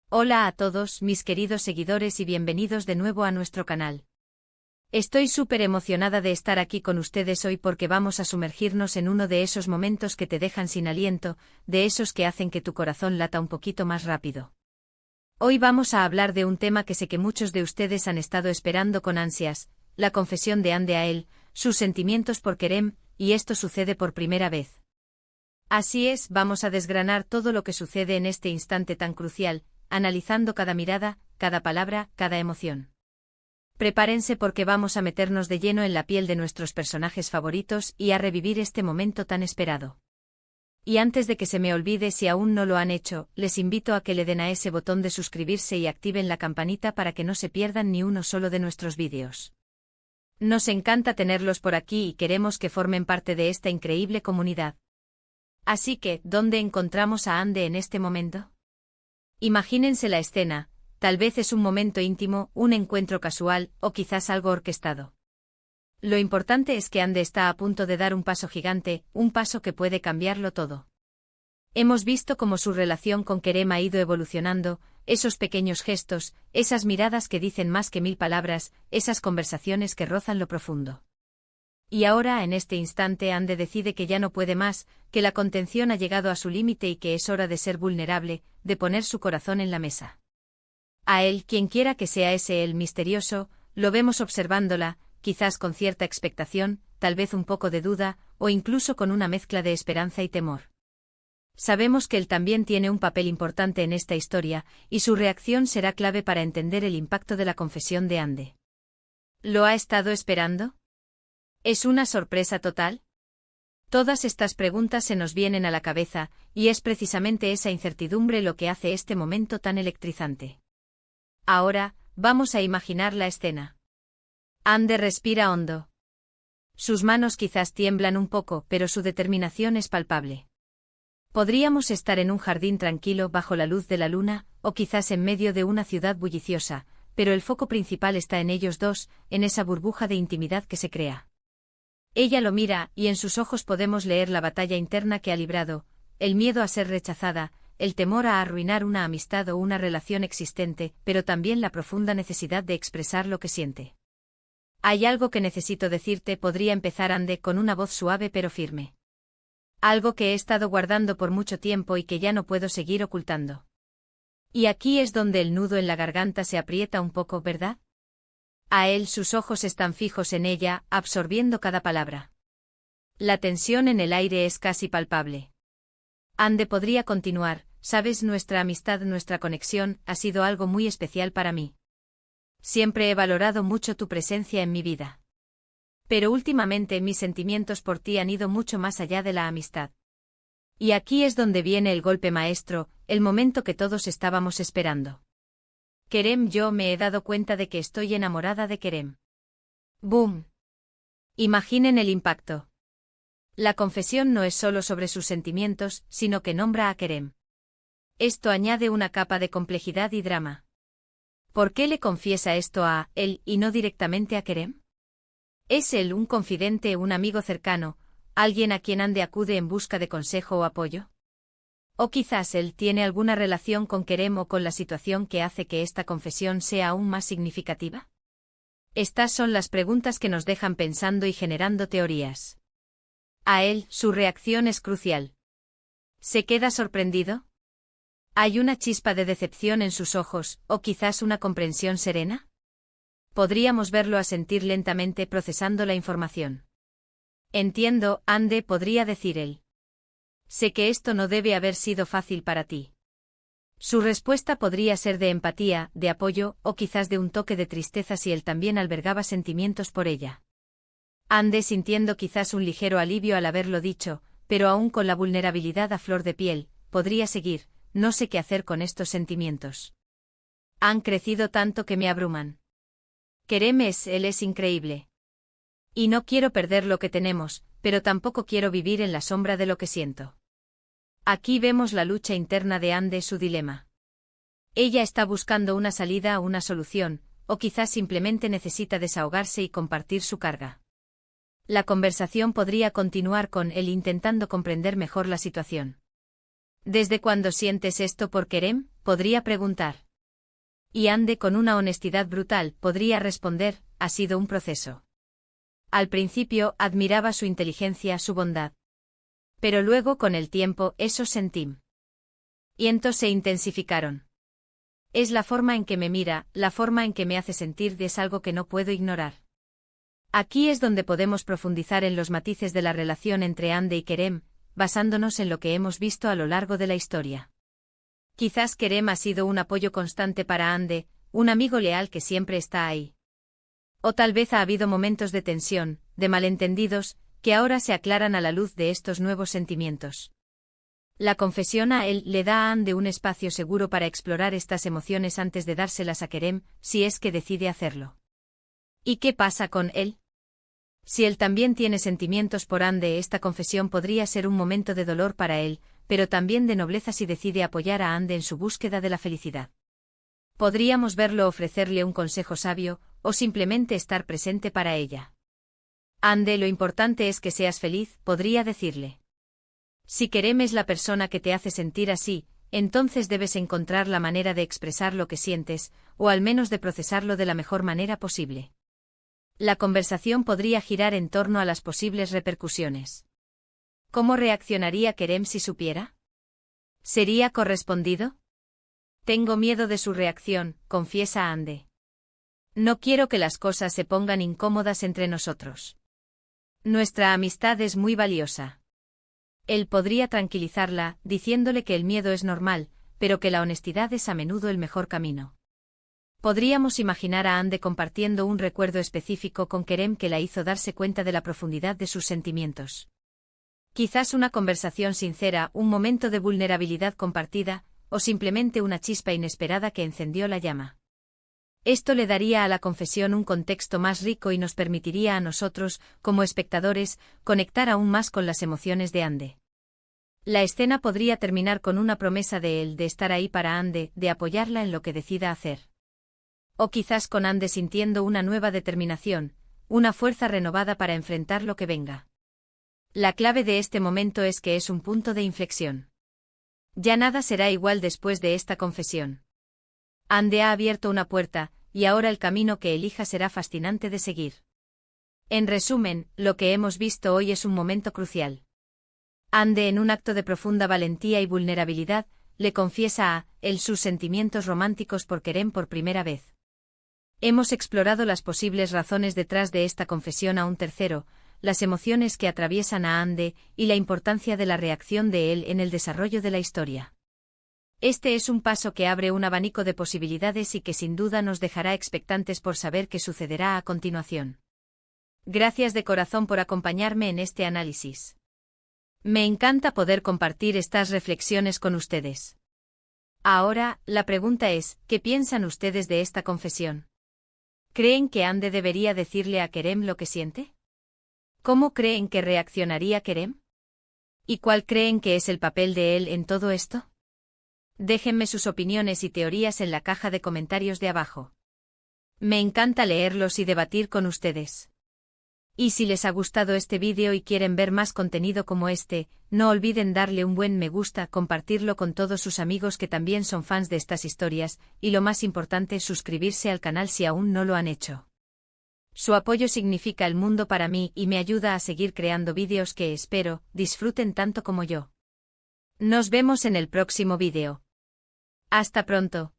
Hola a todos mis queridos seguidores y bienvenidos de nuevo a nuestro canal. Estoy súper emocionada de estar aquí con ustedes hoy porque vamos a sumergirnos en uno de esos momentos que te dejan sin aliento, de esos que hacen que tu corazón lata un poquito más rápido. Hoy vamos a hablar de un tema que sé que muchos de ustedes han estado esperando con ansias, la confesión de Hande a él, sus sentimientos por Kerem, y esto sucede por primera vez. Así es, vamos a desgranar todo lo que sucede en este instante tan crucial, analizando cada mirada, cada palabra, cada emoción. Prepárense porque vamos a meternos de lleno en la piel de nuestros personajes favoritos y a revivir este momento tan esperado. Y antes de que se me olvide, si aún no lo han hecho, les invito a que le den a ese botón de suscribirse y activen la campanita para que no se pierdan ni uno solo de nuestros vídeos. Nos encanta tenerlos por aquí y queremos que formen parte de esta increíble comunidad. Así que, ¿dónde encontramos a Hande en este momento? Imagínense la escena, tal vez es un momento íntimo, un encuentro casual, o quizás algo orquestado. Lo importante es que Hande está a punto de dar un paso gigante, un paso que puede cambiarlo todo. Hemos visto cómo su relación con Kerem ha ido evolucionando, esos pequeños gestos, esas miradas que dicen más que 1000 palabras, esas conversaciones que rozan lo profundo. Y ahora, en este instante, Hande decide que ya no puede más, que la contención ha llegado a su límite y que es hora de ser vulnerable, de poner su corazón en la mesa. A él, quien quiera que sea ese él misterioso, lo vemos observándola, quizás con cierta expectación, tal vez un poco de duda, o incluso con una mezcla de esperanza y temor. Sabemos que él también tiene un papel importante en esta historia, y su reacción será clave para entender el impacto de la confesión de Hande. ¿Lo ha estado esperando? ¿Es una sorpresa total? Todas estas preguntas se nos vienen a la cabeza, y es precisamente esa incertidumbre lo que hace este momento tan electrizante. Ahora, vamos a imaginar la escena. Hande respira hondo. Sus manos quizás tiemblan un poco, pero su determinación es palpable. Podríamos estar en un jardín tranquilo bajo la luz de la luna, o quizás en medio de una ciudad bulliciosa, pero el foco principal está en ellos dos, en esa burbuja de intimidad que se crea. Ella lo mira, y en sus ojos podemos leer la batalla interna que ha librado, el miedo a ser rechazada, el temor a arruinar una amistad o una relación existente, pero también la profunda necesidad de expresar lo que siente. Hay algo que necesito decirte, podría empezar Hande con una voz suave pero firme. Algo que he estado guardando por mucho tiempo y que ya no puedo seguir ocultando. Y aquí es donde el nudo en la garganta se aprieta un poco, ¿verdad? A él sus ojos están fijos en ella, absorbiendo cada palabra. La tensión en el aire es casi palpable. Hande podría continuar, sabes, nuestra amistad, nuestra conexión, ha sido algo muy especial para mí. Siempre he valorado mucho tu presencia en mi vida. Pero últimamente mis sentimientos por ti han ido mucho más allá de la amistad. Y aquí es donde viene el golpe maestro, el momento que todos estábamos esperando. Kerem, yo me he dado cuenta de que estoy enamorada de Kerem. ¡Boom! Imaginen el impacto. La confesión no es solo sobre sus sentimientos, sino que nombra a Kerem. Esto añade una capa de complejidad y drama. ¿Por qué le confiesa esto a él y no directamente a Kerem? ¿Es él un confidente, un amigo cercano, alguien a quien Hande acude en busca de consejo o apoyo? O quizás él tiene alguna relación con Kerem o con la situación que hace que esta confesión sea aún más significativa. Estas son las preguntas que nos dejan pensando y generando teorías. A él, su reacción es crucial. ¿Se queda sorprendido? ¿Hay una chispa de decepción en sus ojos, o quizás una comprensión serena? Podríamos verlo asentir lentamente procesando la información. Entiendo, Hande, podría decir él. Sé que esto no debe haber sido fácil para ti. Su respuesta podría ser de empatía, de apoyo, o quizás de un toque de tristeza si él también albergaba sentimientos por ella. Hande sintiendo quizás un ligero alivio al haberlo dicho, pero aún con la vulnerabilidad a flor de piel, podría seguir, no sé qué hacer con estos sentimientos. Han crecido tanto que me abruman. Kerem él es increíble. Y no quiero perder lo que tenemos, pero tampoco quiero vivir en la sombra de lo que siento. Aquí vemos la lucha interna de Hande, su dilema. Ella está buscando una salida, una solución, o quizás simplemente necesita desahogarse y compartir su carga. La conversación podría continuar con él intentando comprender mejor la situación. ¿Desde cuándo sientes esto por Kerem? podría preguntar. Y Ande, con una honestidad brutal, podría responder, ha sido un proceso. Al principio, admiraba su inteligencia, su bondad. Pero luego, con el tiempo, esos sentimientos se intensificaron. Es la forma en que me mira, la forma en que me hace sentir, es algo que no puedo ignorar. Aquí es donde podemos profundizar en los matices de la relación entre Ande y Kerem, basándonos en lo que hemos visto a lo largo de la historia. Quizás Kerem ha sido un apoyo constante para Ande, un amigo leal que siempre está ahí. O tal vez ha habido momentos de tensión, de malentendidos, que ahora se aclaran a la luz de estos nuevos sentimientos. La confesión a él le da a Ande un espacio seguro para explorar estas emociones antes de dárselas a Kerem, si es que decide hacerlo. ¿Y qué pasa con él? Si él también tiene sentimientos por Ande, esta confesión podría ser un momento de dolor para él, pero también de nobleza si decide apoyar a Ande en su búsqueda de la felicidad. Podríamos verlo ofrecerle un consejo sabio, o simplemente estar presente para ella. Ande, lo importante es que seas feliz, podría decirle. Si Kerem es la persona que te hace sentir así, entonces debes encontrar la manera de expresar lo que sientes, o al menos de procesarlo de la mejor manera posible. La conversación podría girar en torno a las posibles repercusiones. ¿Cómo reaccionaría Kerem si supiera? ¿Sería correspondido? Tengo miedo de su reacción, confiesa Ande. No quiero que las cosas se pongan incómodas entre nosotros. Nuestra amistad es muy valiosa. Él podría tranquilizarla, diciéndole que el miedo es normal, pero que la honestidad es a menudo el mejor camino. Podríamos imaginar a Ande compartiendo un recuerdo específico con Kerem que la hizo darse cuenta de la profundidad de sus sentimientos. Quizás una conversación sincera, un momento de vulnerabilidad compartida, o simplemente una chispa inesperada que encendió la llama. Esto le daría a la confesión un contexto más rico y nos permitiría a nosotros, como espectadores, conectar aún más con las emociones de Ande. La escena podría terminar con una promesa de él de estar ahí para Ande, de apoyarla en lo que decida hacer. O quizás con Ande sintiendo una nueva determinación, una fuerza renovada para enfrentar lo que venga. La clave de este momento es que es un punto de inflexión. Ya nada será igual después de esta confesión. Ande ha abierto una puerta, y ahora el camino que elija será fascinante de seguir. En resumen, lo que hemos visto hoy es un momento crucial. Ande, en un acto de profunda valentía y vulnerabilidad, le confiesa a él sus sentimientos románticos por Kerem por primera vez. Hemos explorado las posibles razones detrás de esta confesión a un tercero, las emociones que atraviesan a Ande y la importancia de la reacción de él en el desarrollo de la historia. Este es un paso que abre un abanico de posibilidades y que sin duda nos dejará expectantes por saber qué sucederá a continuación. Gracias de corazón por acompañarme en este análisis. Me encanta poder compartir estas reflexiones con ustedes. Ahora, la pregunta es, ¿qué piensan ustedes de esta confesión? ¿Creen que Ande debería decirle a Kerem lo que siente? ¿Cómo creen que reaccionaría Kerem? ¿Y cuál creen que es el papel de él en todo esto? Déjenme sus opiniones y teorías en la caja de comentarios de abajo. Me encanta leerlos y debatir con ustedes. Y si les ha gustado este vídeo y quieren ver más contenido como este, no olviden darle un buen me gusta, compartirlo con todos sus amigos que también son fans de estas historias, y lo más importante, suscribirse al canal si aún no lo han hecho. Su apoyo significa el mundo para mí y me ayuda a seguir creando vídeos que espero disfruten tanto como yo. Nos vemos en el próximo vídeo. Hasta pronto.